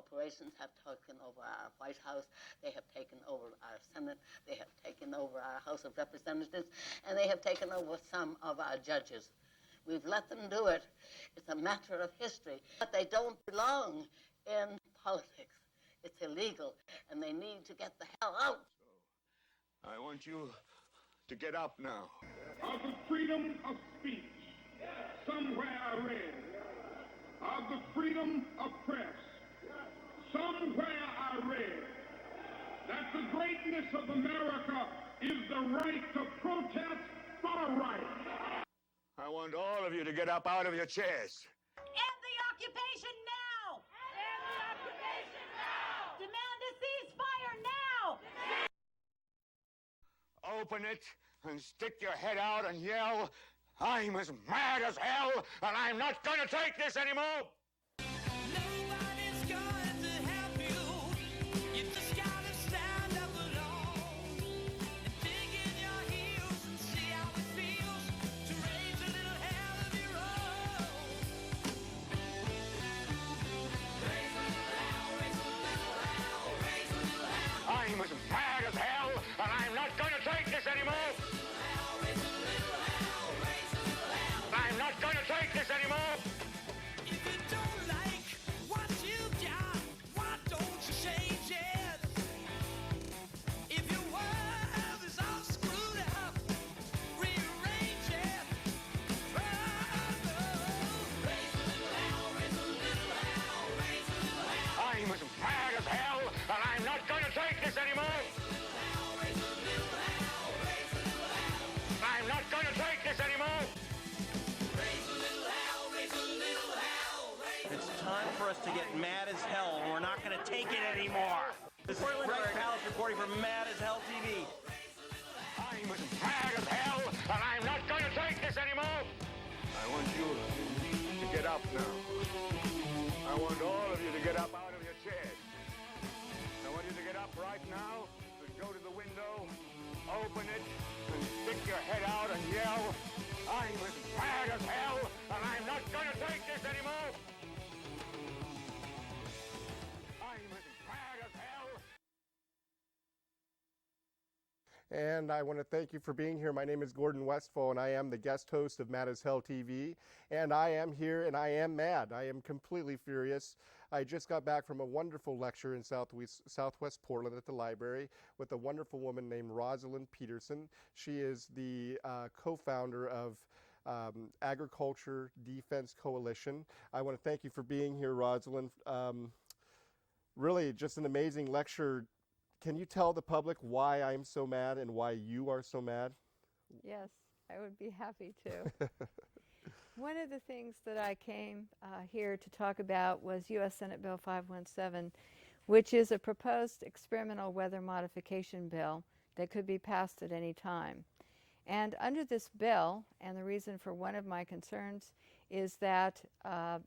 corporations have taken over our White House, they have taken over our Senate, they have taken over our House of Representatives, and they have taken over some of our judges. We've let them do it. It's a matter of history. But they don't belong in politics. It's illegal, and they need to get the hell out. So, I want you to get up now. Of the freedom of speech, somewhere I read. Of the freedom of press, somewhere I read that the greatness of America is the right to protest for right. I want all of you to get up out of your chairs. End the occupation now! End the occupation now! Demand a ceasefire now! Open it and stick your head out and yell, "I'm as mad as hell, and I'm not going to take this anymore!" Nobody's going to help you. You just gotta stand up alone and dig in your heels and see how it feels to raise a little hell of your own. Raise a little hell, raise a little hell, raise a little hell. I'm as mad as hell, and I'm not going to take this anymore! I'm not going to take this anymore! If you don't like what you've got, why don't you change it? If your world is all screwed up, rearrange it. Oh, no. Raise a little hell, raise a little hell, raise a little hell. I'm as mad as hell, and I'm not going to take this anymore! Raise a little hell, raise a little hell. I'm not going to take this anymore! It's time for us to get mad as hell. We're not going to take it anymore. This is Greg Palast reporting for Mad as Hell TV. I'm as mad as hell, and I'm not going to take this anymore! I want you to get up now. I want all of you to get up out of your chairs. I want you to get up right now and go to the window, open it, and stick your head out and yell, "I'm as mad as hell, and I'm not going to take this anymore!" I'm as mad as hell. And I want to thank you for being here. My name is Gordon Westfall, and I am the guest host of Mad as Hell TV. And I am here, and I am mad. I am completely furious. I just got back from a wonderful lecture in Southwest Portland at the library with a wonderful woman named Rosalind Peterson. She is the co-founder of Agriculture Defense Coalition. I want to thank you for being here, Rosalind. Really, just an amazing lecture. Can you tell the public why I'm so mad and why you are so mad? Yes, I would be happy to. One of the things that I came here to talk about was U.S. Senate Bill 517, which is a proposed experimental weather modification bill that could be passed at any time. And under this bill, and the reason for one of my concerns is that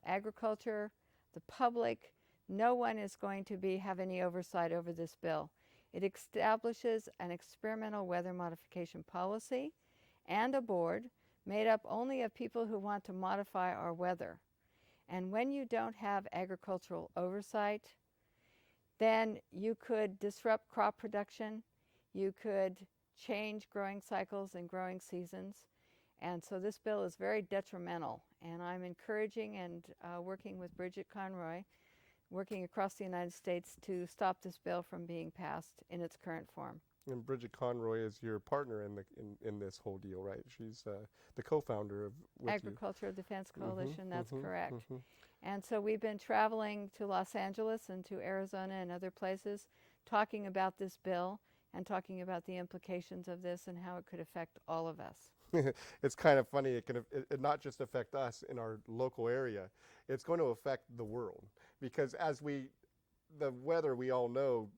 agriculture, the public, no one is going to have any oversight over this bill. It establishes an experimental weather modification policy and a board made up only of people who want to modify our weather. And when you don't have agricultural oversight, then you could disrupt crop production, you could change growing cycles and growing seasons. And so this bill is very detrimental. And I'm encouraging and working with Bridget Conroy, working across the United States to stop this bill from being passed in its current form. And Bridget Conroy is your partner in this whole deal, right? She's the co-founder of Agriculture Defense Coalition, that's correct. And so we've been traveling to Los Angeles and to Arizona and other places talking about this bill and talking about the implications of this and how it could affect all of us. It's kind of funny, it not just affect us in our local area, it's going to affect the world. Because the weather we all know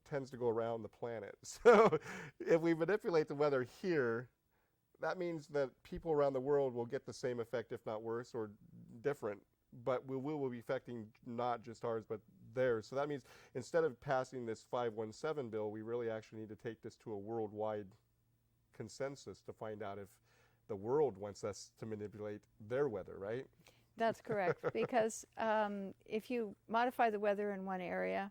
tends to go around the planet. So if we manipulate the weather here, that means that people around the world will get the same effect, if not worse, or different. But we will be affecting not just ours, but theirs. So that means instead of passing this 517 bill, we really actually need to take this to a worldwide consensus to find out if the world wants us to manipulate their weather, right? That's correct. Because if you modify the weather in one area,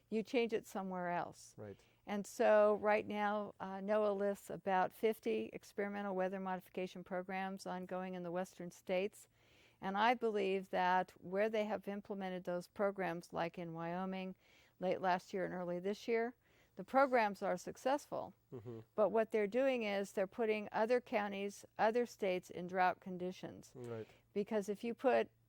you change it somewhere else. Right. And so right now, NOAA lists about 50 experimental weather modification programs ongoing in the western states. And I believe that where they have implemented those programs, like in Wyoming, late last year and early this year, the programs are successful. But what they're doing is they're putting other counties, other states in drought conditions. Right. Because if you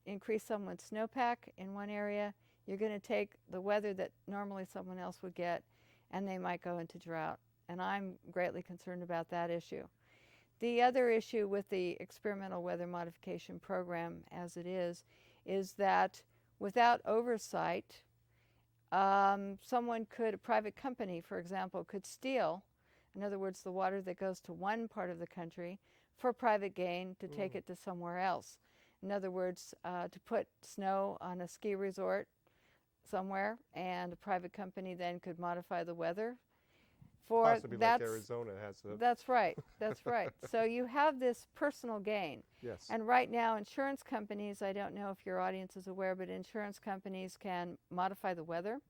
increase someone's snowpack in one area, you're going to take the weather that normally someone else would get, and they might go into drought. And I'm greatly concerned about that issue. The other issue with the experimental weather modification program as it is that without oversight, a private company, for example, could steal, in other words, the water that goes to one part of the country for private gain to take it to somewhere else. In other words, to put snow on a ski resort somewhere, and a private company then could modify the weather. Possibly like Arizona has the... That's right. That's right. So you have this personal gain. Yes. And right now, insurance companies, I don't know if your audience is aware, but insurance companies can modify the weather.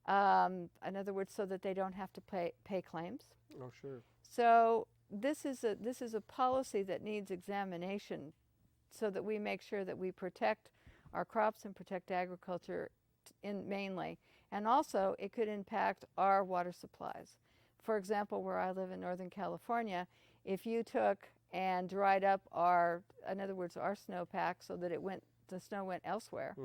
In other words, so that they don't have to pay claims. Oh, sure. So this is a policy that needs examination, so that we make sure that we protect our crops and protect agriculture mainly. And also, it could impact our water supplies. For example, where I live in Northern California, if you took and dried up our snowpack so that the snow went elsewhere,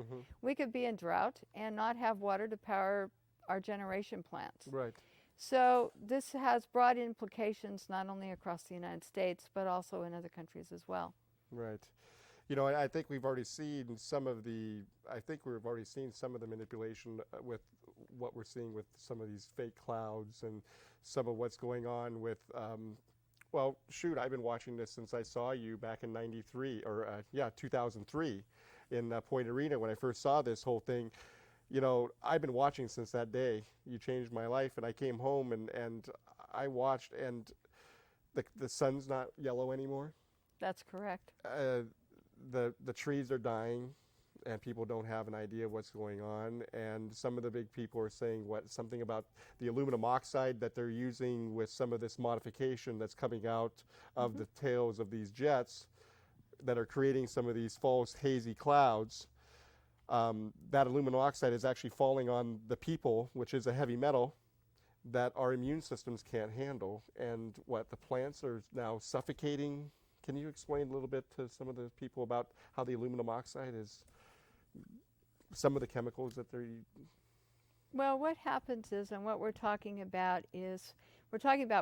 we could be in drought and not have water to power our generation plants. Right. So this has broad implications not only across the United States, but also in other countries as well. Right. You know, I think we've already seen some of the manipulation with what we're seeing with some of these fake clouds and some of what's going on with, well, shoot, I've been watching this since I saw you back in 2003 in Point Arena when I first saw this whole thing. You know, I've been watching since that day. You changed my life, and I came home and I watched, and the sun's not yellow anymore. That's correct. The trees are dying, and people don't have an idea of what's going on. And some of the big people are saying something about the aluminum oxide that they're using with some of this modification that's coming out of the tails of these jets that are creating some of these false hazy clouds. That aluminum oxide is actually falling on the people, which is a heavy metal that our immune systems can't handle. And the plants are now suffocating. Can you explain a little bit to some of the people about how the aluminum oxide is, some of the chemicals that they're using? Well, what happens is, and what we're talking about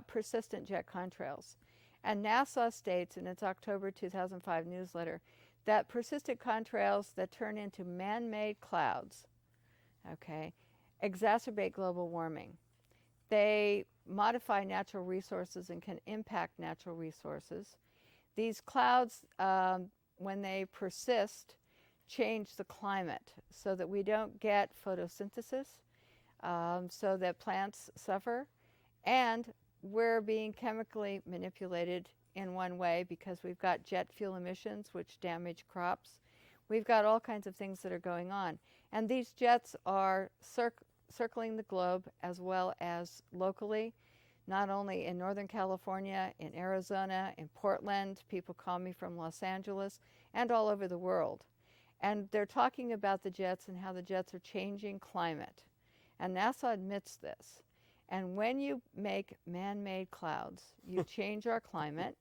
persistent jet contrails. And NASA states in its October 2005 newsletter that persistent contrails that turn into man-made clouds, exacerbate global warming. They modify natural resources and can impact natural resources. These clouds, when they persist, change the climate so that we don't get photosynthesis, so that plants suffer, and we're being chemically manipulated in one way because we've got jet fuel emissions which damage crops. We've got all kinds of things that are going on. And these jets are circling the globe as well as locally. Not only in Northern California, in Arizona, in Portland, people call me from Los Angeles, and all over the world. And they're talking about the jets and how the jets are changing climate. And NASA admits this. And when you make man-made clouds, you change our climate,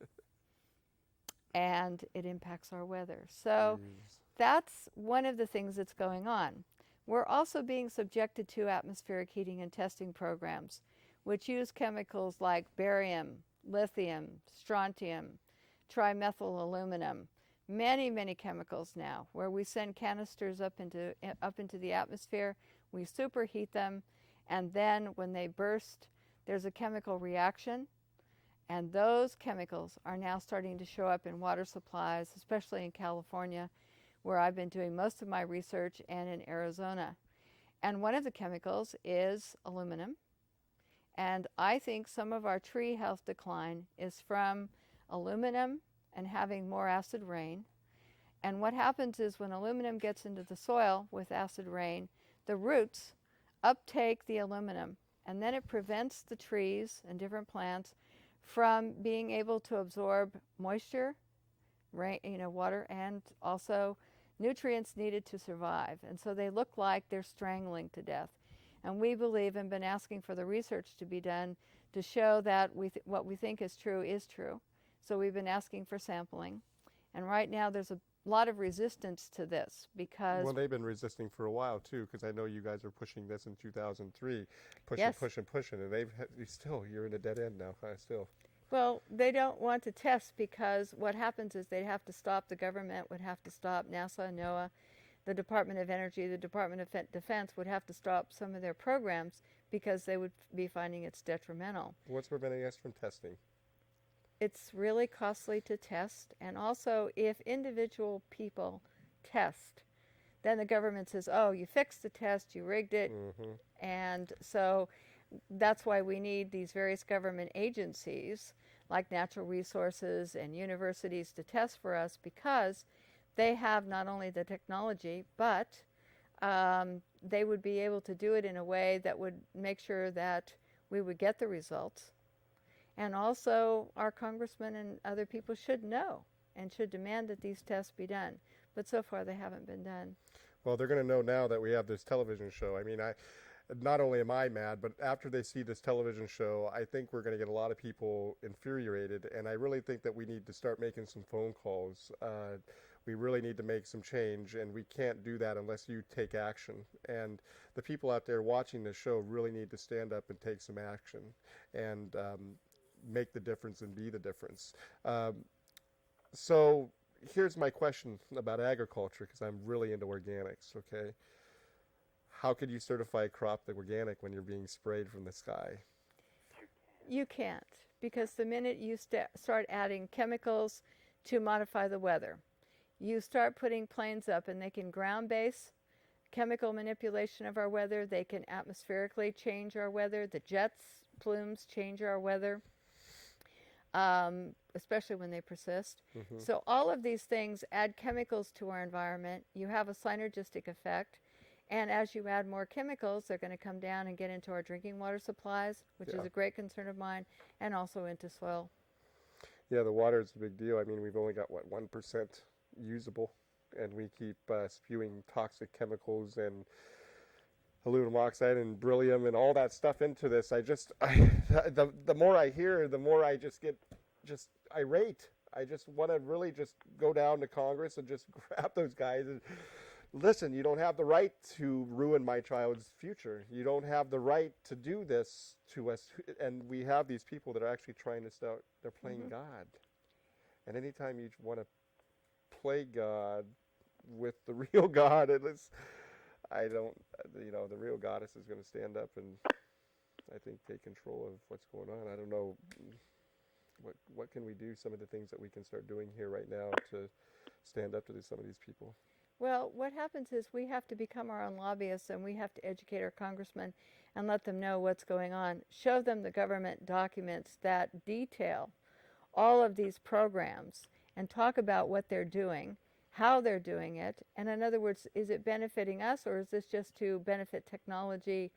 and it impacts our weather. So that's one of the things that's going on. We're also being subjected to atmospheric heating and testing programs, which use chemicals like barium, lithium, strontium, trimethyl aluminum, many chemicals now, where we send canisters up into the atmosphere, we superheat them, and then when they burst, there's a chemical reaction, and those chemicals are now starting to show up in water supplies, especially in California, where I've been doing most of my research, and in Arizona. And one of the chemicals is aluminum. And I think some of our tree health decline is from aluminum and having more acid rain. And what happens is when aluminum gets into the soil with acid rain, the roots uptake the aluminum, and then it prevents the trees and different plants from being able to absorb moisture, rain, water, and also nutrients needed to survive. And so they look like they're strangling to death. And we believe and been asking for the research to be done to show that what we think is true is true. So we've been asking for sampling. And right now there's a lot of resistance to this because... Well, they've been resisting for a while, too, because I know you guys were pushing this in 2003. Yes. Pushing, and you're in a dead end now, still. Well, they don't want to test because what happens is they'd have to stop, the government would have to stop, NASA, NOAA, the Department of Energy, the Department of Defense would have to stop some of their programs because they would be finding it's detrimental. What's preventing us from testing? It's really costly to test, and also if individual people test, then the government says, oh, you fixed the test, you rigged it, and so that's why we need these various government agencies like natural resources and universities to test for us, because they have not only the technology, but they would be able to do it in a way that would make sure that we would get the results. And also our congressmen and other people should know and should demand that these tests be done. But so far they haven't been done. Well, they're going to know now that we have this television show. I mean, not only am I mad, but after they see this television show, I think we're going to get a lot of people infuriated. And I really think that we need to start making some phone calls. We really need to make some change, and we can't do that unless you take action. And the people out there watching this show really need to stand up and take some action and make the difference and be the difference. So here's my question about agriculture, because I'm really into organics, okay? How could you certify a crop that's organic when you're being sprayed from the sky? You can't, because the minute you start adding chemicals to modify the weather, you start putting planes up, and they can ground base chemical manipulation of our weather. They can atmospherically change our weather. The jets plumes change our weather, especially when they persist. So all of these things add chemicals to our environment. You have a synergistic effect. And as you add more chemicals, they're going to come down and get into our drinking water supplies, which is a great concern of mine, and also into soil. Yeah, the water is a big deal. I mean, we've only got, 1% usable, and we keep spewing toxic chemicals and aluminum oxide and beryllium and all that stuff into this. The more I hear, the more I just get irate. I just want to really just go down to Congress and just grab those guys and listen, you don't have the right to ruin my child's future. You don't have the right to do this to us. And we have these people that are actually trying to start, they're playing God. And anytime you want to play God with the real God, the real goddess is going to stand up and I think take control of what's going on. I don't know, what can we do, some of the things that we can start doing here right now to stand up to some of these people? Well, what happens is we have to become our own lobbyists, and we have to educate our congressmen and let them know what's going on. Show them the government documents that detail all of these programs and talk about what they're doing, how they're doing it, and in other words, is it benefiting us, or is this just to benefit technology?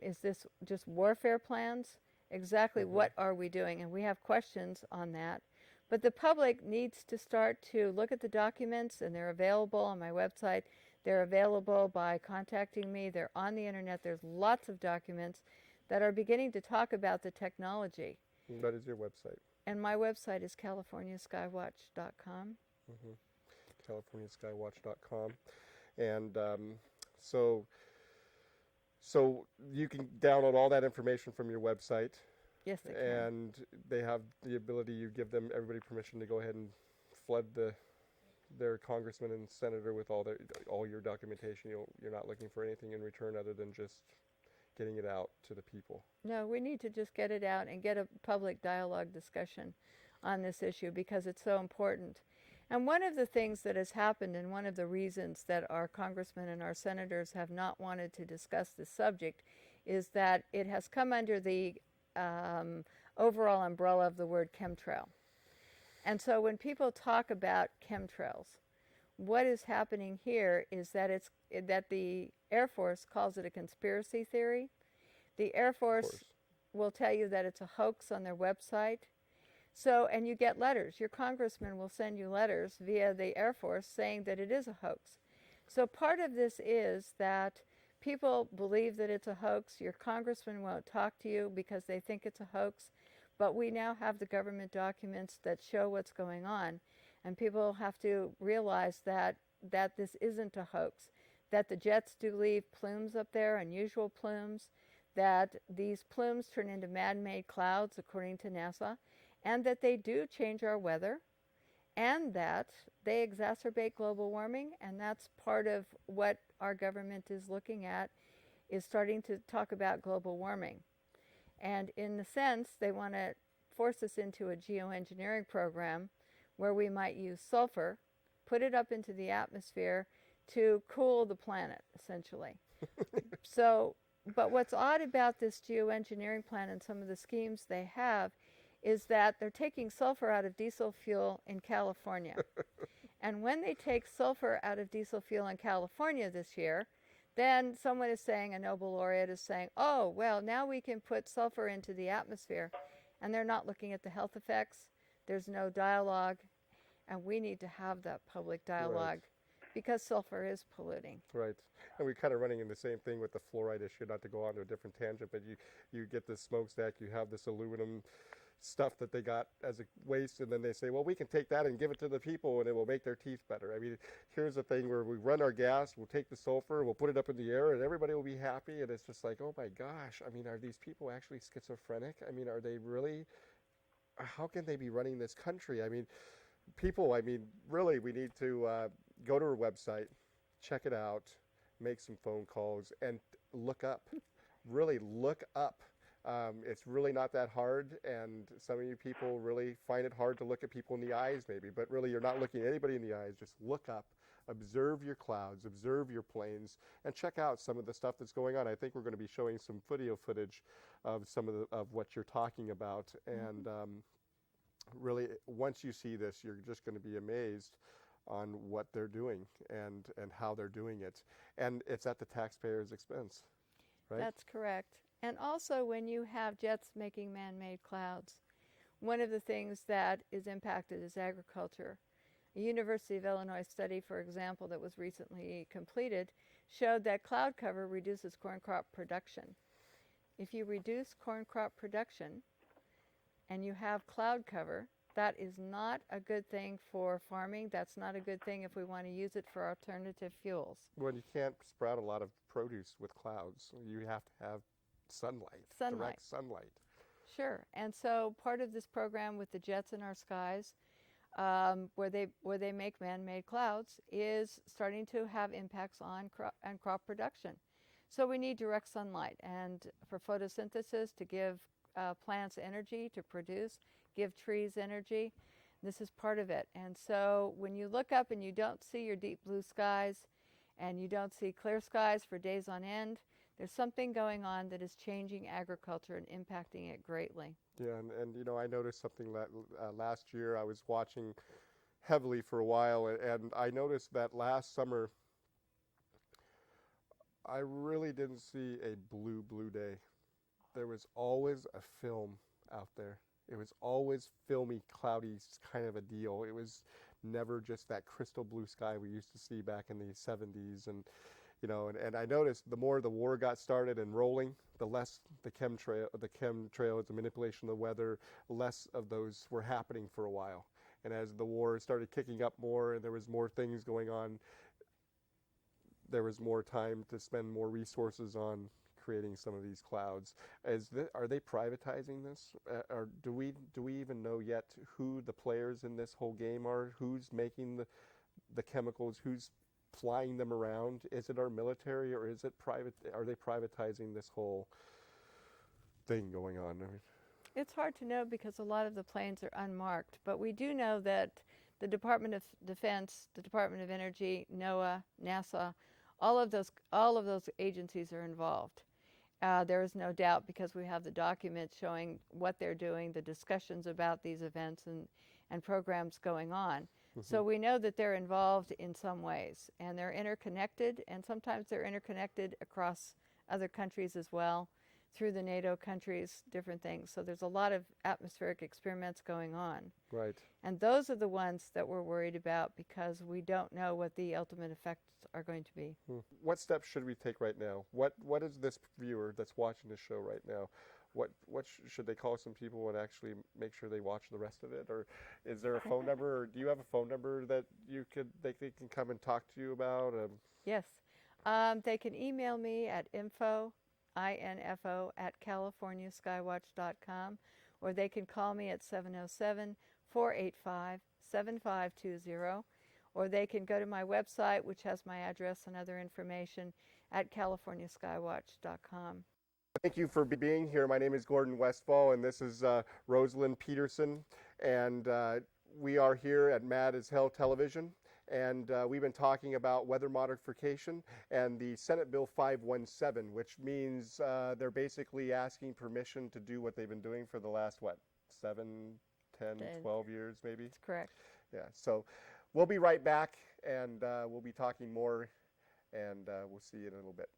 Is this just warfare plans? Exactly what are we doing? And we have questions on that. But the public needs to start to look at the documents, and they're available on my website. They're available by contacting me. They're on the internet. There's lots of documents that are beginning to talk about the technology. What is your website? And my website is californiaskywatch.com. californiaskywatch.com. And so you can download all that information from your website. Yes, they can. And they have the ability, you give them, everybody, permission to go ahead and flood their congressman and senator with all your documentation. You're not looking for anything in return other than just getting it out to the people. No, we need to just get it out and get a public dialogue discussion on this issue because it's so important. And one of the things that has happened, and one of the reasons that our congressmen and our senators have not wanted to discuss this subject, is that it has come under the overall umbrella of the word chemtrail. And so when people talk about chemtrails, what is happening here is that that the Air Force calls it a conspiracy theory. The Air Force will tell you that it's a hoax on their website. So, and you get letters. Your congressman will send you letters via the Air Force saying that it is a hoax. So part of this is that people believe that it's a hoax. Your congressman won't talk to you because they think it's a hoax. But we now have the government documents that show what's going on. And people have to realize that this isn't a hoax, that the jets do leave plumes up there, unusual plumes, that these plumes turn into man-made clouds, according to NASA, and that they do change our weather, and that they exacerbate global warming. And that's part of what our government is looking at, is starting to talk about global warming. And in the sense, they want to force us into a geoengineering program where we might use sulfur, put it up into the atmosphere to cool the planet, essentially. But what's odd about this geoengineering plan and some of the schemes they have is that they're taking sulfur out of diesel fuel in California. And when they take sulfur out of diesel fuel in California this year, then someone is saying, a Nobel laureate is saying, oh, well, now we can put sulfur into the atmosphere. And they're not looking at the health effects. There's no dialogue, and we need to have that public dialogue because sulfur is polluting. Right. And we're kind of running in the same thing with the fluoride issue, not to go on to a different tangent, but you get this smokestack, you have this aluminum stuff that they got as a waste, and then they say, well, we can take that and give it to the people and it will make their teeth better. I mean, here's the thing where we run our gas, we'll take the sulfur, we'll put it up in the air, and everybody will be happy, and it's just like, oh my gosh, I mean, are these people actually schizophrenic? I mean, are they really, how can they be running this country? I mean, people, I mean, really, we need to go to our website, check it out, make some phone calls, and look up. Really look up. It's really not that hard, and some of you people really find it hard to look at people in the eyes maybe, but really you're not looking at anybody in the eyes. Just look up, observe your clouds, observe your planes, and check out some of the stuff that's going on. I think we're going to be showing some video footage of some of what you're talking about, and really once you see this, you're just going to be amazed on what they're doing and how they're doing it. And it's at the taxpayer's expense, right? That's correct. And also when you have jets making man-made clouds, one of the things that is impacted is agriculture. A University of Illinois study, for example, that was recently completed showed that cloud cover reduces corn crop production. If you reduce corn crop production and you have cloud cover, that is not a good thing for farming. That's not a good thing if we want to use it for alternative fuels. Well, you can't sprout a lot of produce with clouds. You have to have sunlight. Direct sunlight. Sure. And so part of this program with the jets in our skies, where they make man-made clouds, is starting to have impacts on crop production. So we need direct sunlight, and for photosynthesis to give plants energy to produce, give trees energy. This is part of it. And so when you look up and you don't see your deep blue skies and you don't see clear skies for days on end, there's something going on that is changing agriculture and impacting it greatly. Yeah, and you know, I noticed something that last year I was watching heavily for a while, and I noticed that last summer I really didn't see a blue day. There was always a film out there. It was always filmy, cloudy kind of a deal. It was never just that crystal blue sky we used to see back in the 70s. And you know, and I noticed the more the war got started and rolling, the less the chemtrails, the manipulation of the weather, less of those were happening for a while. And as the war started kicking up more and there was more things going on, there was more time to spend more resources on creating some of these clouds. Are they privatizing this? Or do we even know yet who the players in this whole game are? Who's making the chemicals? Who's flying them around? Is it our military, or is it private? Are they privatizing this whole thing going on? I mean, it's hard to know because a lot of the planes are unmarked, but we do know that the Department of Defense, the Department of Energy, NOAA, NASA, all of those agencies are involved. There is no doubt because we have the documents showing what they're doing, the discussions about these events and programs going on. So we know that they're involved in some ways, and they're interconnected, and sometimes they're interconnected across other countries as well, through the NATO countries, different things. So there's a lot of atmospheric experiments going on. Right. And those are the ones that we're worried about because we don't know what the ultimate effects are going to be. What steps should we take right now? What is this viewer that's watching this show right now? Should they call some people and actually make sure they watch the rest of it? Or is there a phone number, or do you have a phone number that they can come and talk to you about? Yes. They can email me at info@californiaskywatch.com, or they can call me at 707-485-7520, or they can go to my website, which has my address and other information, at californiaskywatch.com. Thank you for being here. My name is Gordon Westfall, and this is Rosalind Peterson, and we are here at Mad as Hell Television, and we've been talking about weather modification and the Senate Bill 517, which means they're basically asking permission to do what they've been doing for the last, 7, 10, 12 years maybe? That's correct. Yeah, so we'll be right back, and we'll be talking more, and we'll see you in a little bit.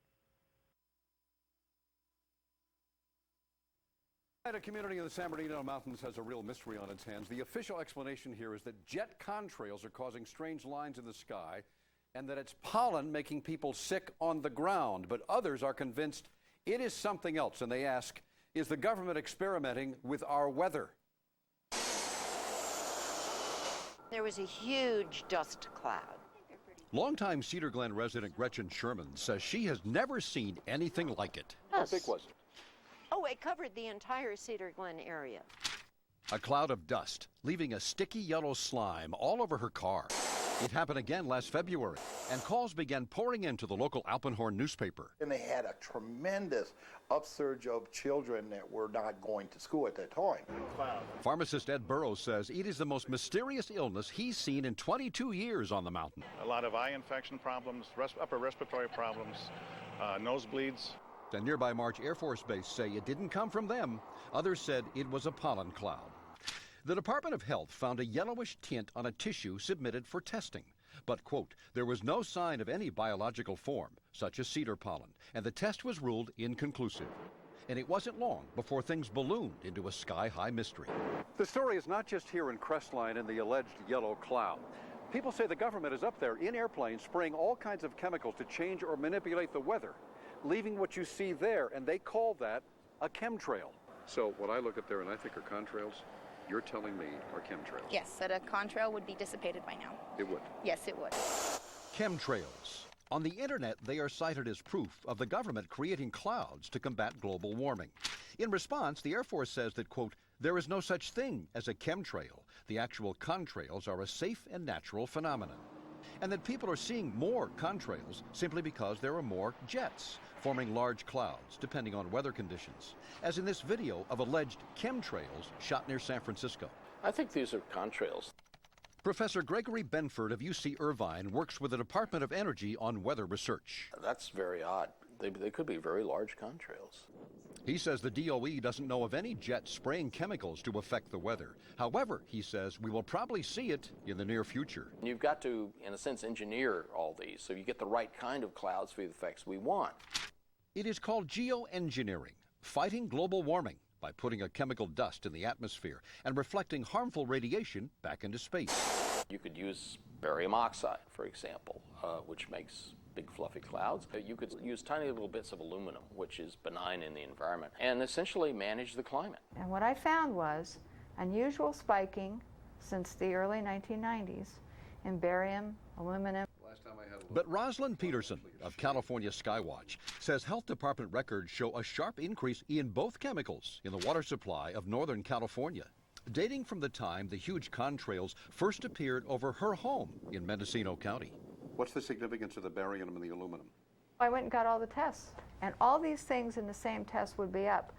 A community in the San Bernardino Mountains has a real mystery on its hands. The official explanation here is that jet contrails are causing strange lines in the sky and that it's pollen making people sick on the ground. But others are convinced it is something else, and they ask, is the government experimenting with our weather? There was a huge dust cloud. Longtime Cedar Glen resident Gretchen Sherman says she has never seen anything like it. How big was it? Oh, it covered the entire Cedar Glen area. A cloud of dust, leaving a sticky yellow slime all over her car. It happened again last February, and calls began pouring into the local Alpenhorn newspaper. And they had a tremendous upsurge of children that were not going to school at that time. Pharmacist Ed Burrows says it is the most mysterious illness he's seen in 22 years on the mountain. A lot of eye infection problems, upper respiratory problems, nosebleeds. The nearby March Air Force Base say it didn't come from them. Others said it was a pollen cloud. The Department of Health found a yellowish tint on a tissue submitted for testing. But, quote, there was no sign of any biological form, such as cedar pollen, and the test was ruled inconclusive. And it wasn't long before things ballooned into a sky-high mystery. The story is not just here in Crestline and the alleged yellow cloud. People say the government is up there in airplanes spraying all kinds of chemicals to change or manipulate the weather, leaving what you see there, and they call that a chemtrail. So what I look at there and I think are contrails, you're telling me are chemtrails? Yes, that a contrail would be dissipated by now. It would? Yes, it would. Chemtrails. On the internet, they are cited as proof of the government creating clouds to combat global warming. In response, the Air Force says that, quote, there is no such thing as a chemtrail. The actual contrails are a safe and natural phenomenon. And that people are seeing more contrails simply because there are more jets forming large clouds, depending on weather conditions, as in this video of alleged chemtrails shot near San Francisco. I think these are contrails. Professor Gregory Benford of UC Irvine works with the Department of Energy on weather research. That's very odd. They could be very large contrails. He says the DOE doesn't know of any jets spraying chemicals to affect the weather. However, he says we will probably see it in the near future. You've got to, in a sense, engineer all these so you get the right kind of clouds for the effects we want. It is called geoengineering, fighting global warming by putting a chemical dust in the atmosphere and reflecting harmful radiation back into space. You could use barium oxide, for example, which makes big fluffy clouds. You could use tiny little bits of aluminum, which is benign in the environment, and essentially manage the climate. And what I found was unusual spiking since the early 1990s in barium, aluminum. But Rosalind Peterson of California Skywatch says health department records show a sharp increase in both chemicals in the water supply of Northern California, dating from the time the huge contrails first appeared over her home in Mendocino County. What's the significance of the barium and the aluminum? I went and got all the tests, and all these things in the same test would be up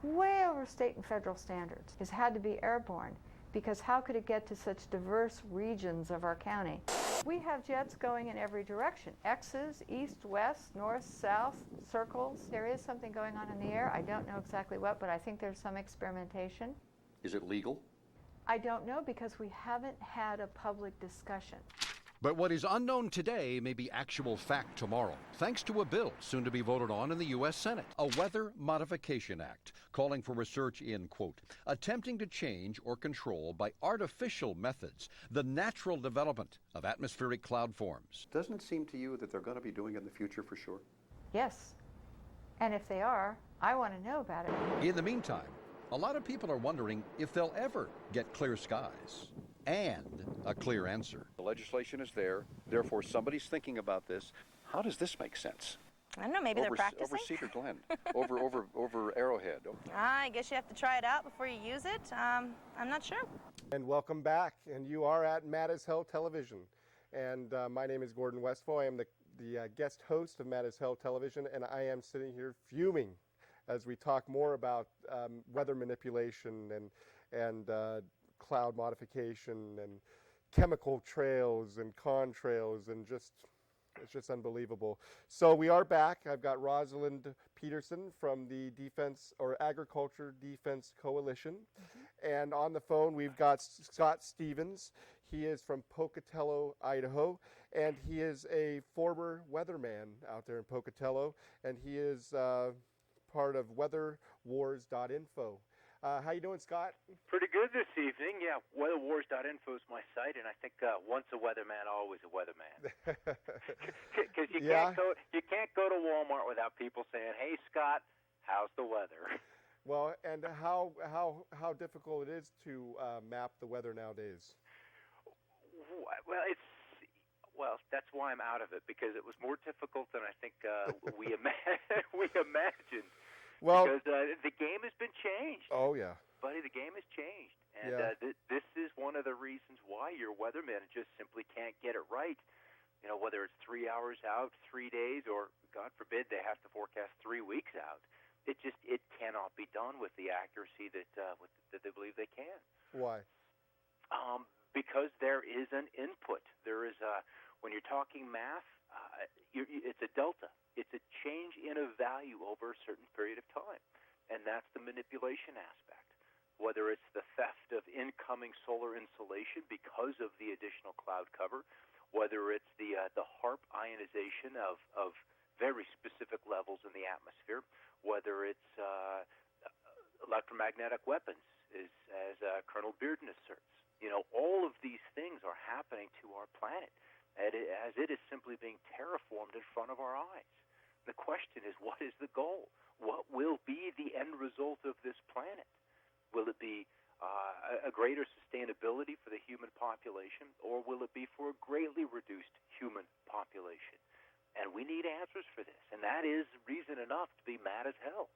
way over state and federal standards. It had to be airborne, because how could it get to such diverse regions of our county? We have jets going in every direction. X's, east, west, north, south, circles. There is something going on in the air. I don't know exactly what, but I think there's some experimentation. Is it legal? I don't know because we haven't had a public discussion. But what is unknown today may be actual fact tomorrow, thanks to a bill soon to be voted on in the U.S. Senate, a Weather Modification Act, calling for research in, quote, attempting to change or control by artificial methods the natural development of atmospheric cloud forms. Doesn't it seem to you that they're going to be doing it in the future for sure? Yes. And if they are, I want to know about it. In the meantime, a lot of people are wondering if they'll ever get clear skies and a clear answer. The legislation is there, therefore somebody's thinking about this. How does this make sense? I don't know, maybe they're practicing? Over Cedar Glen, over Arrowhead. I guess you have to try it out before you use it. I'm not sure. And welcome back. And you are at Mad as Hell Television. And my name is Gordon Westfall. I am the guest host of Mad as Hell Television, and I am sitting here fuming as we talk more about weather manipulation and cloud modification and chemical trails and contrails and it's just unbelievable. So we are back. I've got Rosalind Peterson from the Defense or Agriculture Defense Coalition. And on the phone we've got Scott Stevens. He is from Pocatello, Idaho, and he is a former weatherman out there in Pocatello, and he is part of weatherwars.info. How you doing, Scott? Pretty good this evening. Yeah, weatherwars.info is my site, and I think once a weatherman, always a weatherman. Because you can't go to Walmart without people saying, "Hey, Scott, how's the weather?" Well, and how difficult it is to map the weather nowadays. Well, that's why I'm out of it, because it was more difficult than I think we imagined. Well, because the game has been changed. Oh, yeah. Buddy, the game has changed. And this is one of the reasons why your weatherman just simply can't get it right. You know, whether it's 3 hours out, 3 days, or, God forbid, they have to forecast 3 weeks out. It cannot be done with the accuracy that they believe they can. Why? Because there is an input. There is when you're talking math, it's a delta. It's a change in a value over a certain period of time, and that's the manipulation aspect. Whether it's the theft of incoming solar insolation because of the additional cloud cover, whether it's the HAARP ionization of very specific levels in the atmosphere, whether it's electromagnetic weapons, as Colonel Bearden asserts. You know, all of these things are happening to our planet as it is simply being terraformed in front of our eyes. The question is, what is the goal? What will be the end result of this planet? Will it be a greater sustainability for the human population, or will it be for a greatly reduced human population? And we need answers for this, and that is reason enough to be mad as hell.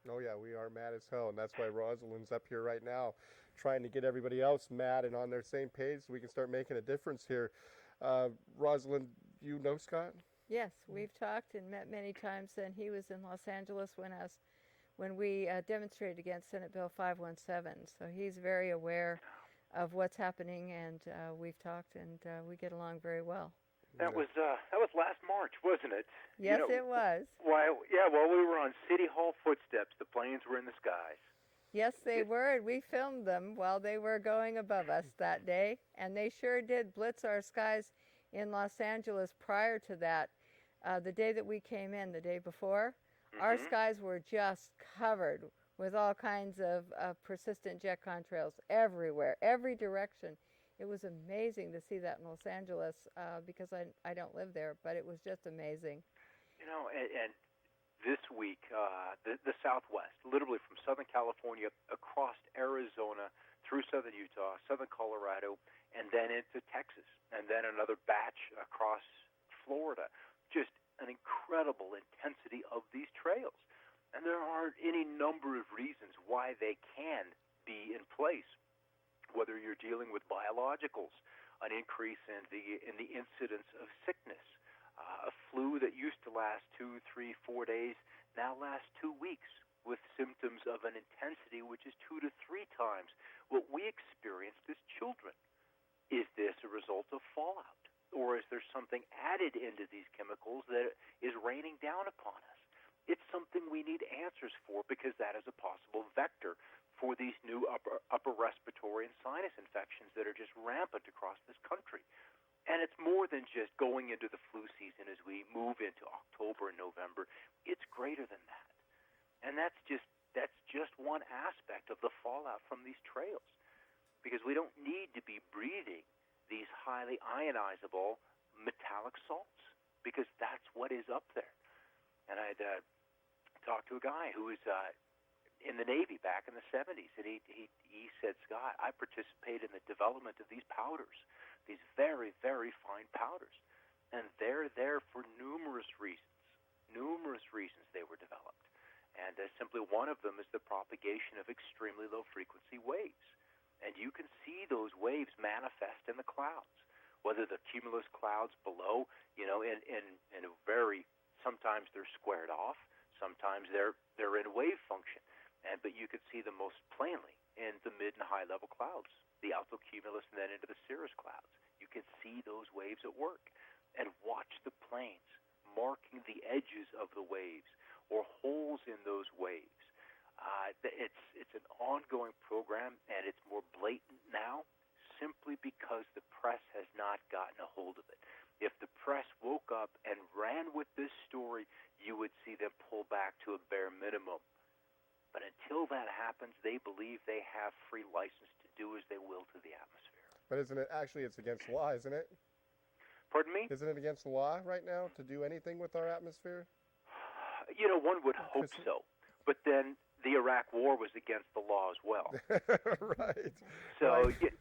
Oh, yeah, we are mad as hell, and that's why Rosalind's up here right now trying to get everybody else mad and on their same page so we can start making a difference here. Rosalind, you know Scott? Yes, we've talked and met many times, and he was in Los Angeles when we demonstrated against Senate Bill 517. So he's very aware of what's happening, and we've talked, and we get along very well. That was last March, wasn't it? Yes, it was. While we were on City Hall footsteps, the planes were in the skies. Yes, they were, and we filmed them while they were going above us that day, and they sure did blitz our skies in Los Angeles prior to that. The day that we came in, the day before, our skies were just covered with all kinds of persistent jet contrails everywhere, every direction. It was amazing to see that in Los Angeles because I don't live there, but it was just amazing. You know, and this week, the Southwest, literally from Southern California across Arizona, through Southern Utah, Southern Colorado, and then into Texas, and then another batch across Florida. Just an incredible intensity of these trails. And there are any number of reasons why they can be in place, whether you're dealing with biologicals, an increase in the incidence of sickness, a flu that used to last 2, 3, 4 days now lasts 2 weeks with symptoms of an intensity which is 2 to 3 times what we experienced as children. Is this a result of fallout? Or is there something added into these chemicals that is raining down upon us? It's something we need answers for, because that is a possible vector for these new upper respiratory and sinus infections that are just rampant across this country. And it's more than just going into the flu season as we move into October and November. It's greater than that. And that's just one aspect of the fallout from these trails. Because we don't need to be breathing these highly ionizable metallic salts, because that's what is up there. And I'd talked to a guy who was in the Navy back in the 70s, and he said, Scott, I participated in the development of these powders, these very, very fine powders. And they're there for numerous reasons they were developed. And simply one of them is the propagation of extremely low-frequency waves. And you can see those waves manifest in the clouds, whether the cumulus clouds below, in a very, sometimes they're squared off, sometimes they're in wave function. But you could see them most plainly in the mid and high level clouds, the altocumulus and then into the cirrus clouds. You can see those waves at work and watch the planes marking the edges of the waves or holes in those waves. It's an ongoing program, and it's more blatant now simply because the press has not gotten a hold of it. If the press woke up and ran with this story, you would see them pull back to a bare minimum. But until that happens, they believe they have free license to do as they will to the atmosphere. But isn't it actually, it's against the law, isn't it? Pardon me? Isn't it against the law right now to do anything with our atmosphere? One would hope so. But then the Iraq War was against the law as well. Right. So, right.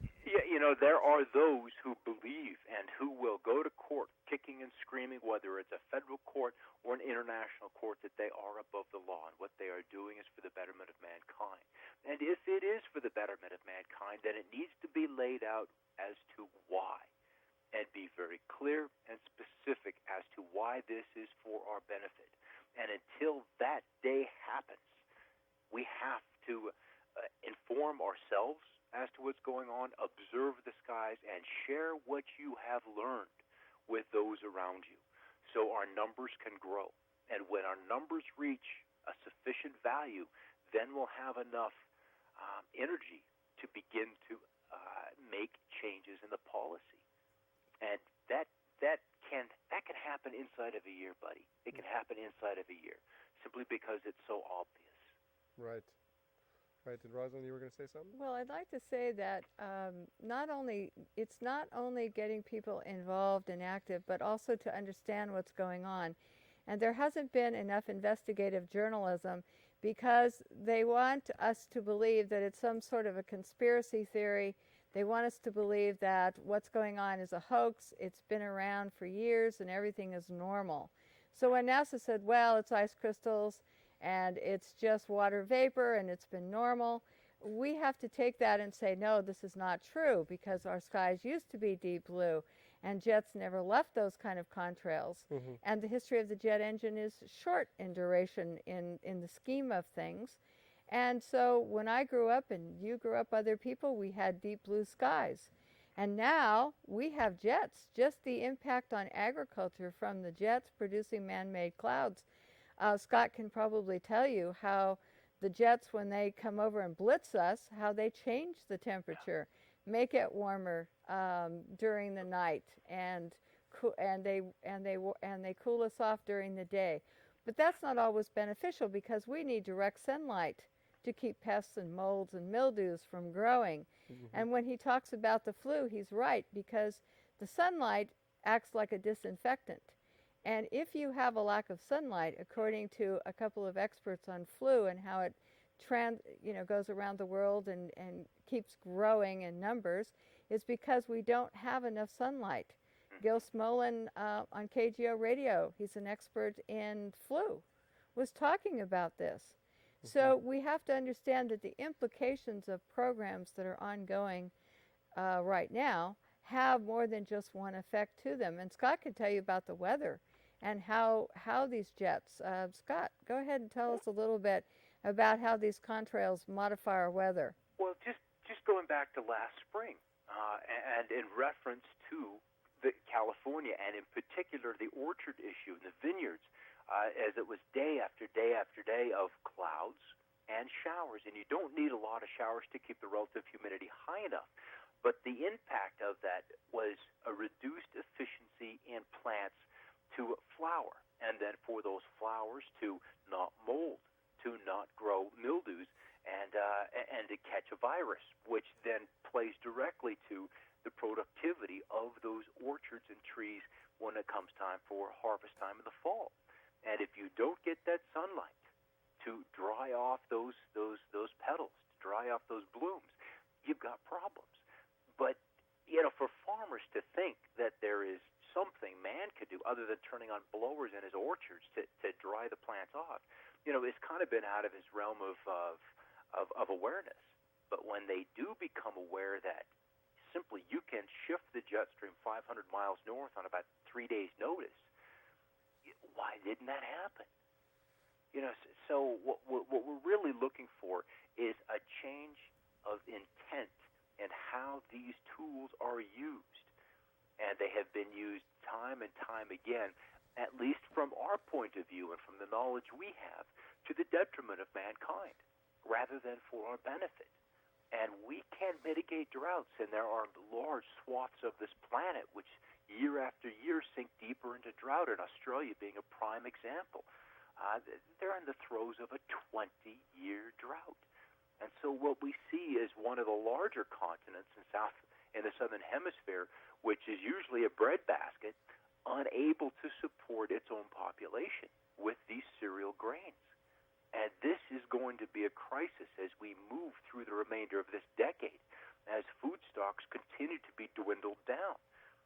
There are those who believe and who will go to court kicking and screaming, whether it's a federal court or an international court, that they are above the law and what they are doing is for the betterment of mankind. And if it is for the betterment of mankind, then it needs to be laid out as to why, and be very clear and specific as to why this is for our benefit. And until that day happens, we have to inform ourselves as to what's going on, observe the skies, and share what you have learned with those around you so our numbers can grow. And when our numbers reach a sufficient value, then we'll have enough energy to begin to make changes in the policy. And that can happen inside of a year, buddy. It can happen inside of a year, simply because it's so obvious. Right. Right. And Rosalind, you were going to say something? Well, I'd like to say that it's not only getting people involved and active, but also to understand what's going on. And there hasn't been enough investigative journalism because they want us to believe that it's some sort of a conspiracy theory. They want us to believe that what's going on is a hoax. It's been around for years and everything is normal. So when NASA said, well, it's ice crystals and it's just water vapor and it's been normal, we have to take that and say, no, this is not true, because our skies used to be deep blue and jets never left those kind of contrails. Mm-hmm. And the history of the jet engine is short in duration in the scheme of things. And so when I grew up and you grew up, other people, we had deep blue skies. And now we have jets. Just the impact on agriculture from the jets producing man-made clouds. Scott can probably tell you how the jets, when they come over and blitz us, how they change the temperature, make it warmer during the night, and they cool us off during the day. But that's not always beneficial, because we need direct sunlight to keep pests and molds and mildews from growing. Mm-hmm. And when he talks about the flu, he's right, because the sunlight acts like a disinfectant. And if you have a lack of sunlight, according to a couple of experts on flu and how it goes around the world and keeps growing in numbers, is because we don't have enough sunlight. Gil Smolin on KGO Radio, he's an expert in flu, was talking about this. Mm-hmm. So we have to understand that the implications of programs that are ongoing right now have more than just one effect to them. And Scott can tell you about the weather and how these jets. Scott, go ahead and tell us a little bit about how these contrails modify our weather. Well, just going back to last spring, and in reference to California, and in particular the orchard issue in the vineyards, as it was day after day after day of clouds and showers, and you don't need a lot of showers to keep the relative humidity high enough. But the impact of that was a reduced efficiency in plants to flower, and then for those flowers to not mold, to not grow mildews, and to catch a virus, which then plays directly to the productivity of those orchards and trees when it comes time for harvest time in the fall. And if you don't get that sunlight to dry off those petals, to dry off those blooms, you've got problems. But, for farmers to think that there is something man could do other than turning on blowers in his orchards to dry the plants off, it's kind of been out of his realm of awareness. But when they do become aware that simply you can shift the jet stream 500 miles north on about 3 days' notice, why didn't that happen? So what we're really looking for is a change of intent in how these tools are used. And they have been used time and time again, at least from our point of view and from the knowledge we have, to the detriment of mankind, rather than for our benefit. And we can mitigate droughts, and there are large swaths of this planet which year after year sink deeper into drought, and Australia being a prime example. They're in the throes of a 20-year drought. And so what we see is one of the larger continents in the southern hemisphere, which is usually a breadbasket, unable to support its own population with these cereal grains. And this is going to be a crisis as we move through the remainder of this decade, as food stocks continue to be dwindled down.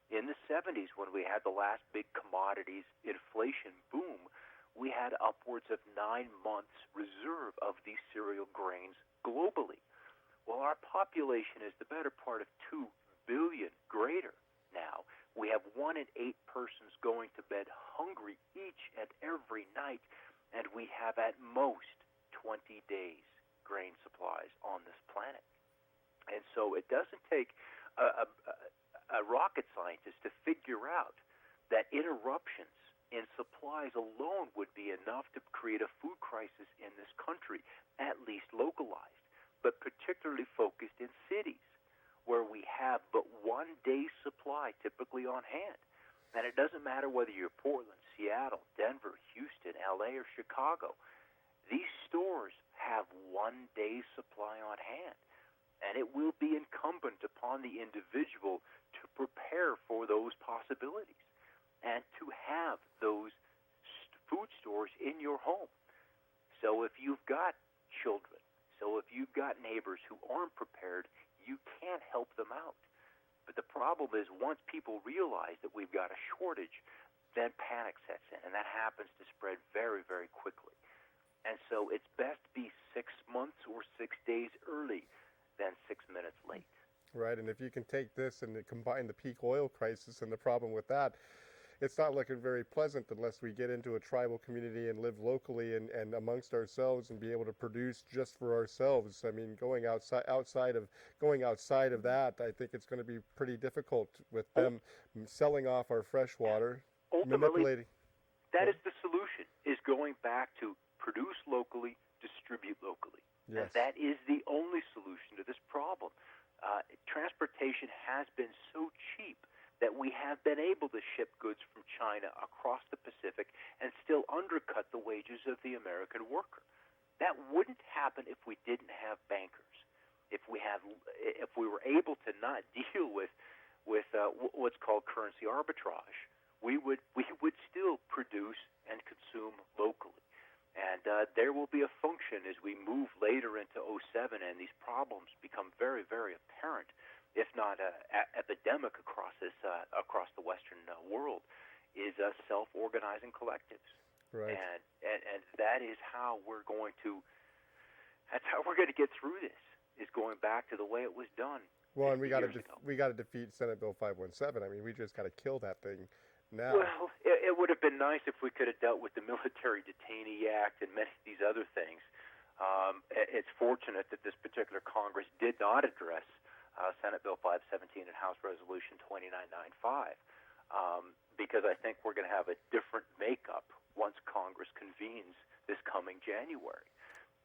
In the 70s, when we had the last big commodities inflation boom, we had upwards of 9 months reserve of these cereal grains globally. Well, our population is the better part of 2 billion greater now. We have 1 in 8 persons going to bed hungry each and every night, and we have at most 20 days grain supplies on this planet. And so it doesn't take a rocket scientist to figure out that interruptions in supplies alone would be enough to create a food crisis in this country, at least localized, but particularly focused in cities where we have but 1 day's supply typically on hand. And it doesn't matter whether you're Portland, Seattle, Denver, Houston, LA, or Chicago. These stores have 1 day's supply on hand. And it will be incumbent upon the individual to prepare for those possibilities and to have those food stores in your home. So if you've got children, so if you've got neighbors who aren't prepared, you can't help them out. But the problem is once people realize that we've got a shortage, then panic sets in, and that happens to spread very, very quickly. And so it's best to be 6 months or 6 days early than 6 minutes late. Right, and if you can take this and combine the peak oil crisis and the problem with that, it's not looking very pleasant unless we get into a tribal community and live locally and amongst ourselves and be able to produce just for ourselves. I mean, going outside of that, I think it's going to be pretty difficult with them selling off our fresh water, manipulating. That is the solution, is going back to produce locally, distribute locally. Yes. And that is the only solution to this problem. Transportation has been so cheap that we have been able to ship goods from China across the Pacific and still undercut the wages of the American worker. That wouldn't happen if we didn't have bankers. If we were able to not deal with what's called currency arbitrage, we would still produce and consume locally. And there will be a function as we move later into 2007 and these problems become very, very apparent, if not epidemic across the Western world, is self-organizing collectives. Right. And that is how we're going to get through this, is going back to the way it was done. Well, and we got to defeat Senate Bill 517. I mean, we just got to kill that thing now. Well, it would have been nice if we could have dealt with the Military Detainee Act and many of these other things. It's fortunate that this particular Congress did not address Senate Bill 517 and House Resolution 2995, because I think we're going to have a different makeup once Congress convenes this coming January.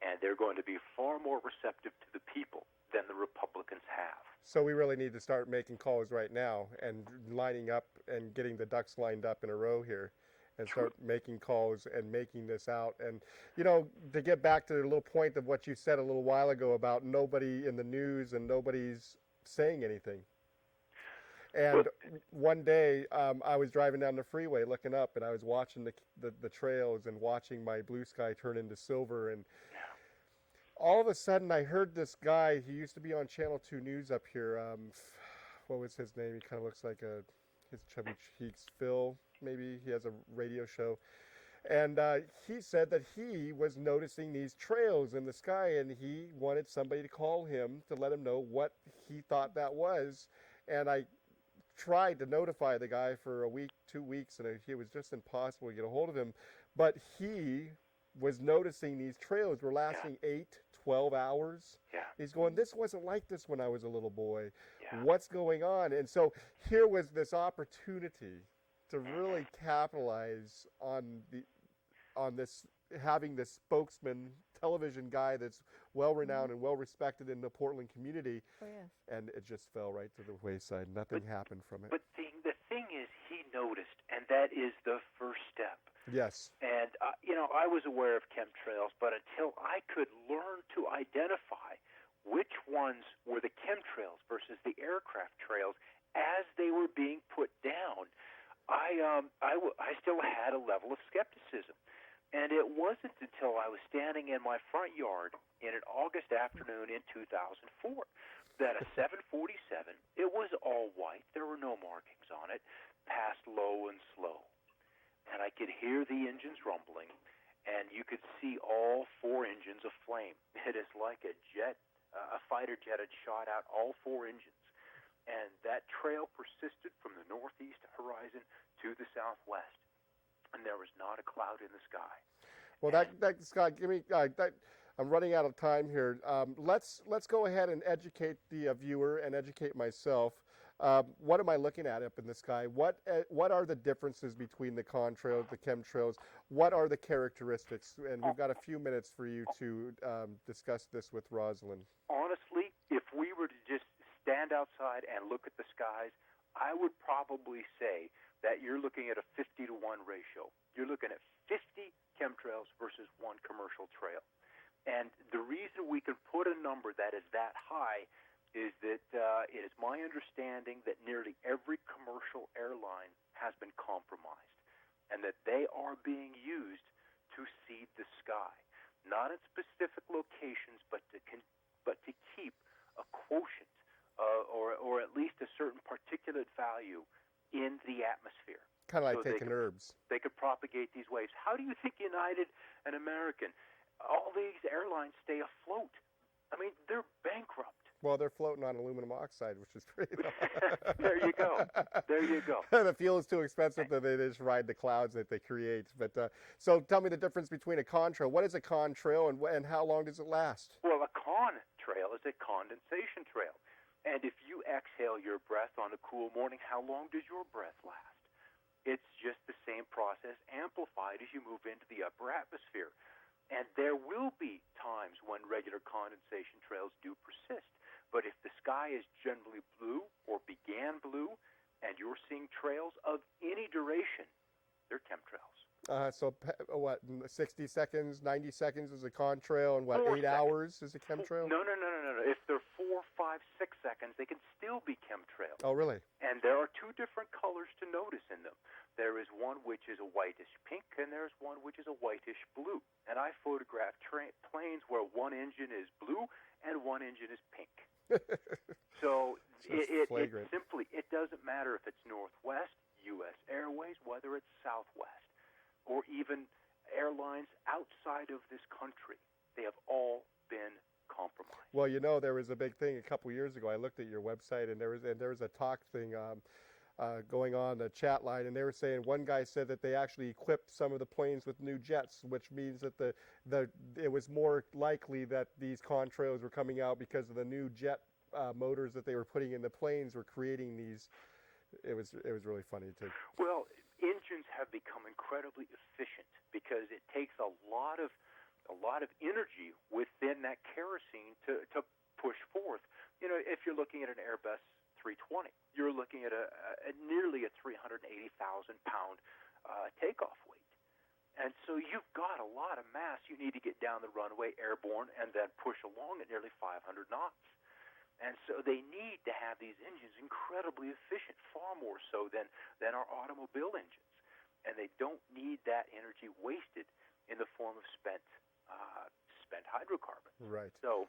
and they're going to be far more receptive to the people than the Republicans have. So we really need to start making calls right now and lining up and getting the ducks lined up in a row here and start making calls and making this out. And, you know, to get back to the little point of what you said a little while ago about nobody in the news and nobody's saying anything. And one day I was driving down the freeway looking up, and I was watching the trails and watching my blue sky turn into silver. And all of a sudden I heard this guy, he used to be on Channel 2 News up here. What was his name? He kind of looks like his chubby cheeks, Phil, maybe. He has a radio show. And he said that he was noticing these trails in the sky, and he wanted somebody to call him to let him know what he thought that was. And I tried to notify the guy for a week, 2 weeks, and it was just impossible to get a hold of him. But he was noticing these trails were lasting 8, 12 hours. Yeah. He's going, this wasn't like this when I was a little boy. Yeah. What's going on? And so here was this opportunity to really capitalize on this, having this spokesman television guy that's well-renowned and well-respected in the Portland community. Oh, yes. And it just fell right to the wayside. Nothing happened from it. But the thing is, he noticed, and that is the first step. Yes. And, you know, I was aware of chemtrails, but until I could learn to identify which ones were the chemtrails versus the aircraft trails as they were being put down, I still had a level of skepticism. And it wasn't until I was standing in my front yard in an August afternoon in 2004 that a 747, it was all white, there were no markings on it, passed low and slow. And I could hear the engines rumbling, and you could see all 4 engines aflame. It is like a jet, a fighter jet had shot out all 4 engines. And that trail persisted from the northeast horizon to the southwest. And there was not a cloud in the sky. Well, Scott, give me. I'm running out of time here. Let's go ahead and educate the viewer and educate myself. What am I looking at up in the sky? What are the differences between the contrails, the chemtrails? What are the characteristics? And we've got a few minutes for you to discuss this with Rosalind. Honestly, if we were to just stand outside and look at the skies, I would probably say that you're looking at a 50-to-1 ratio. You're looking at 50 chemtrails versus 1 commercial trail. And the reason we can put a number that is that high is that it is my understanding that nearly every commercial airline has been compromised and that they are being used to seed the sky, not in specific locations, but to keep a quotient or at least a certain particulate value in the atmosphere. Kind of like taking herbs. They could propagate these waves. How do you think United and American, all these airlines stay afloat? I mean, they're bankrupt. Well, they're floating on aluminum oxide, which is great. There you go. There you go. The fuel is too expensive that they just ride the clouds that they create. But so tell me the difference between a contrail. What is a contrail, and how long does it last? Well, a contrail is a condensation trail. And if you exhale your breath on a cool morning, how long does your breath last? It's just the same process amplified as you move into the upper atmosphere. And there will be times when regular condensation trails do persist. But if the sky is generally blue or began blue, and you're seeing trails of any duration, they're chemtrails. So what, 60 seconds, 90 seconds is a contrail, and what, 8 hours is a chemtrail? No. If they're 4, 5, 6 seconds, they can still be chemtrails. Oh, really? And there are 2 different colors to notice in them. There is one which is a whitish pink, and there's one which is a whitish blue. And I photographed planes where one engine is blue and one engine is pink. So it simply, it doesn't matter if it's Northwest, U.S. Airways, whether it's Southwest, or even airlines outside of this country. They have all been compromised. Well, you know, there was a big thing a couple years ago. I looked at your website, and there was a talk thing going on, a chat line, and they were saying, one guy said that they actually equipped some of the planes with new jets, which means that it was more likely that these contrails were coming out because of the new jet motors that they were putting in the planes were creating these. It was really funny too. Well, engines have become incredibly efficient because it takes a lot of a lot of energy within that kerosene to push forth. You know, if you're looking at an Airbus 320, you're looking at a nearly a 380,000-pound takeoff weight. And so you've got a lot of mass you need to get down the runway airborne and then push along at nearly 500 knots. And so they need to have these engines incredibly efficient, far more so than our automobile engines. And they don't need that energy wasted in the form of spent hydrocarbons. Right. So,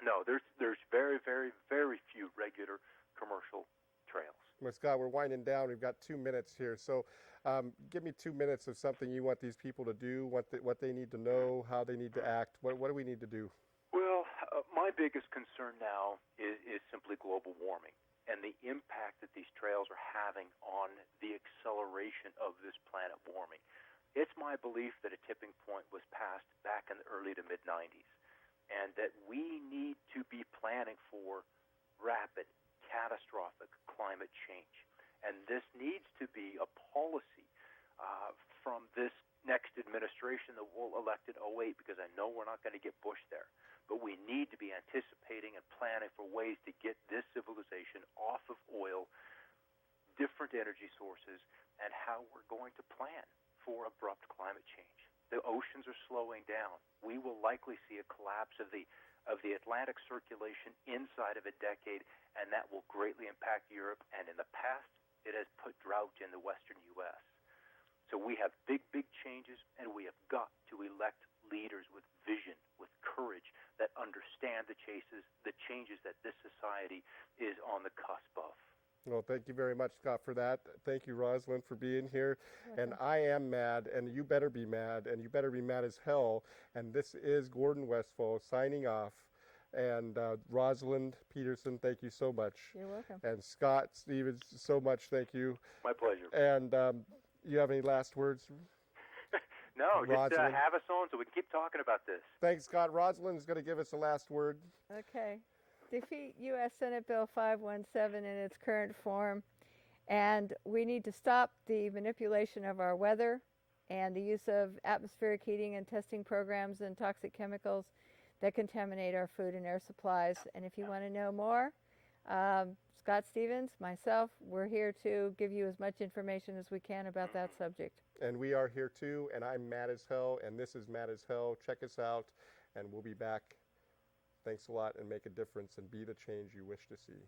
no, there's very, very, very few regular commercial trails. Well, Scott, we're winding down. We've got 2 minutes here. So give me 2 minutes of something you want these people to do, what they need to know, how they need to act. What do we need to do? Well, my biggest concern now is simply global warming and the impact that these trails are having on the acceleration of this planet warming. It's my belief that a tipping point was passed back in the early to mid-90s, and that we need to be planning for rapid, catastrophic climate change. And this needs to be a policy from this next administration that we'll elect in 2008, because I know we're not going to get Bush there. But we need to be anticipating and planning for ways to get this civilization off of oil, different energy sources, and how we're going to plan for abrupt climate change. The oceans are slowing down. We will likely see a collapse of the Atlantic circulation inside of a decade, and that will greatly impact Europe. And in the past, it has put drought in the western U.S. So we have big, big changes, and we have got to elect leaders with vision, with courage, that understand the changes that this society is on the cusp of. Well, thank you very much, Scott, for that. Thank you, Rosalind, for being here. And I am mad, and you better be mad, and you better be mad as hell. And this is Gordon Westfall signing off. And Rosalind Peterson, thank you so much. You're welcome. And Scott Stevens, so much thank you. My pleasure. And you have any last words? No, just Rosalind? have us on so we can keep talking about this. Thanks, Scott. Rosalind is going to give us a last word. Okay. Defeat U.S. Senate Bill 517 in its current form, and we need to stop the manipulation of our weather and the use of atmospheric heating and testing programs and toxic chemicals that contaminate our food and air supplies. And if you want to know more, Scott Stevens, myself, we're here to give you as much information as we can about that subject. And we are here too, and I'm mad as hell, and this is Mad as Hell. Check us out, and we'll be back. Thanks a lot, and make a difference, and be the change you wish to see.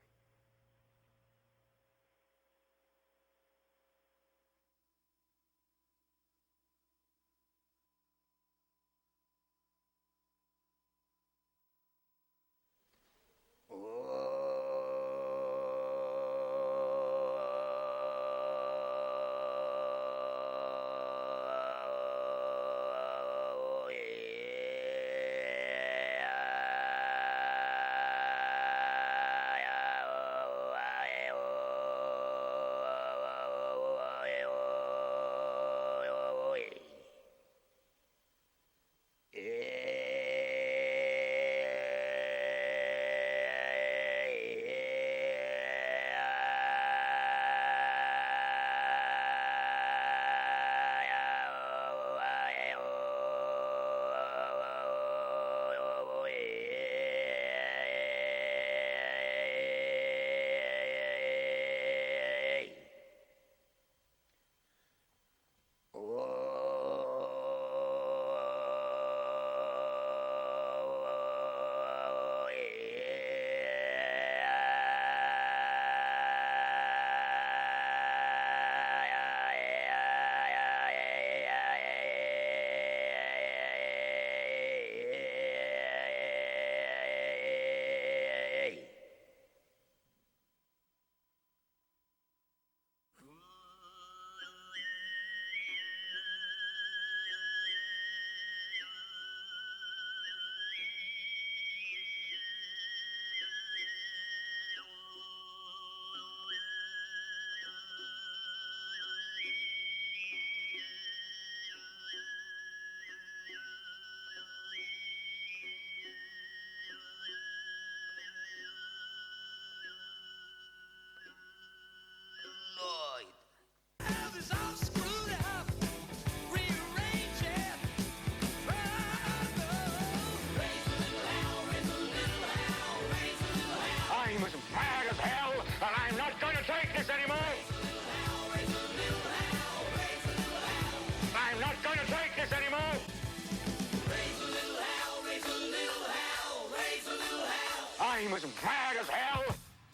I'm as mad as hell,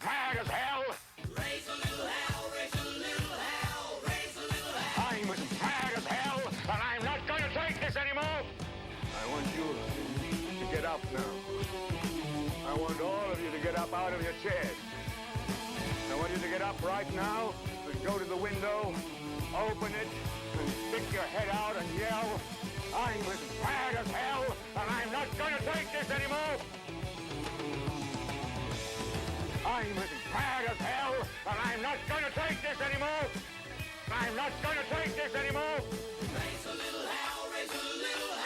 mad as hell. Raise a little hell, raise a little hell, raise a little hell. I'm as mad as hell, and I'm not going to take this anymore. I want you to get up now. I want all of you to get up out of your chairs. I want you to get up right now and go to the window, open it, and stick your head out and yell, I'm as mad as hell, and I'm not going to take this anymore. I'm as mad as hell, and I'm not going to take this anymore. I'm not going to take this anymore. Raise a little hell, raise a little hell.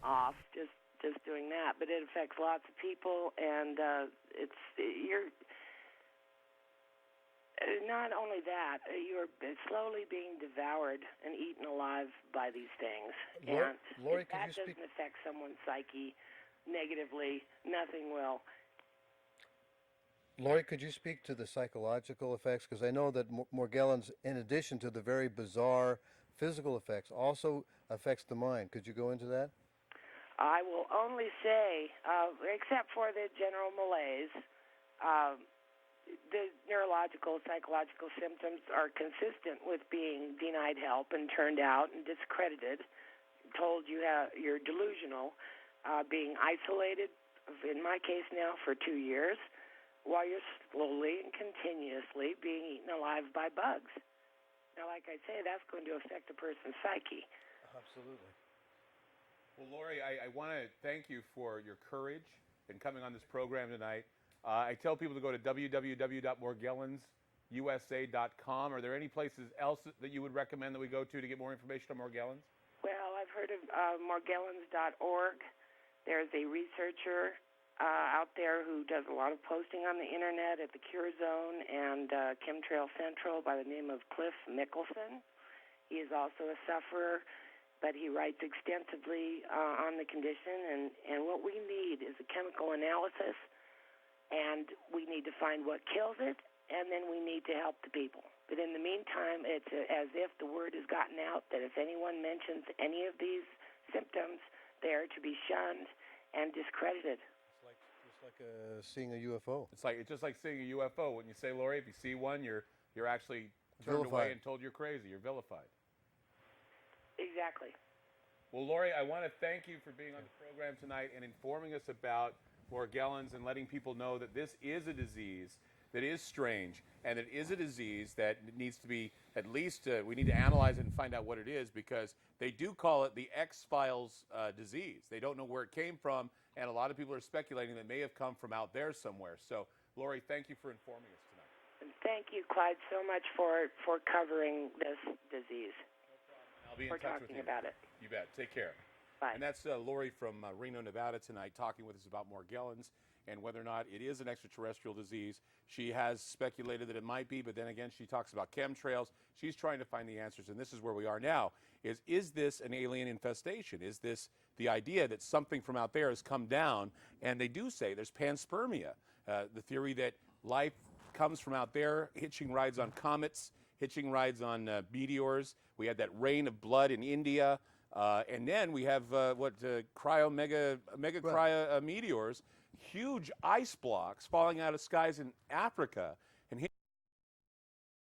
Off just doing that, but it affects lots of people, and you're not only that, you're slowly being devoured and eaten alive by these things. And Lori, if that doesn't affect someone's psyche negatively, nothing will. Lori, could you speak to the psychological effects? Because I know that Morgellons, in addition to the very bizarre physical effects, also affects the mind. Could you go into that? I will only say, except for the general malaise, the neurological, psychological symptoms are consistent with being denied help and turned out and discredited, told you're delusional, being isolated, in my case now, for 2 years, while you're slowly and continuously being eaten alive by bugs. Now, like I say, that's going to affect a person's psyche. Absolutely. Well, Lori, I want to thank you for your courage in coming on this program tonight. I tell people to go to www.morgellansusa.com. Are there any places else that you would recommend that we go to get more information on Morgellons? Well, I've heard of morgellons.org. There's a researcher out there who does a lot of posting on the internet at the Cure Zone and Chemtrail Central by the name of Cliff Mickelson. He is also a sufferer, but he writes extensively on the condition, and what we need is a chemical analysis, and we need to find what kills it, and then we need to help the people. But in the meantime, it's as if the word has gotten out that if anyone mentions any of these symptoms, they are to be shunned and discredited. It's like seeing a UFO. It's just like seeing a UFO. When you say, Lori, if you see one, you're actually turned away and told you're crazy. You're vilified. Exactly. Well, Lori, I want to thank you for being on the program tonight and informing us about Morgellons and letting people know that this is a disease that is strange and it is a disease that needs to be at least, we need to analyze it and find out what it is, because they do call it the X-Files disease. They don't know where it came from, and a lot of people are speculating that it may have come from out there somewhere. So, Lori, thank you for informing us tonight. And thank you, Clyde, so much for covering this disease. I'll be in for touch talking with you. about it. You bet. Take care. Bye. And that's Lori from Reno, Nevada tonight, talking with us about Morgellons and whether or not it is an extraterrestrial disease. She has speculated that it might be, but then again, she talks about chemtrails. She's trying to find the answers, and this is where we are now. Is this an alien infestation? Is this the idea that something from out there has come down? And they do say there's panspermia, the theory that life comes from out there, hitching rides on comets, hitching rides on meteors. We had that rain of blood in India. And then we have mega cryo meteors, huge ice blocks falling out of skies in Africa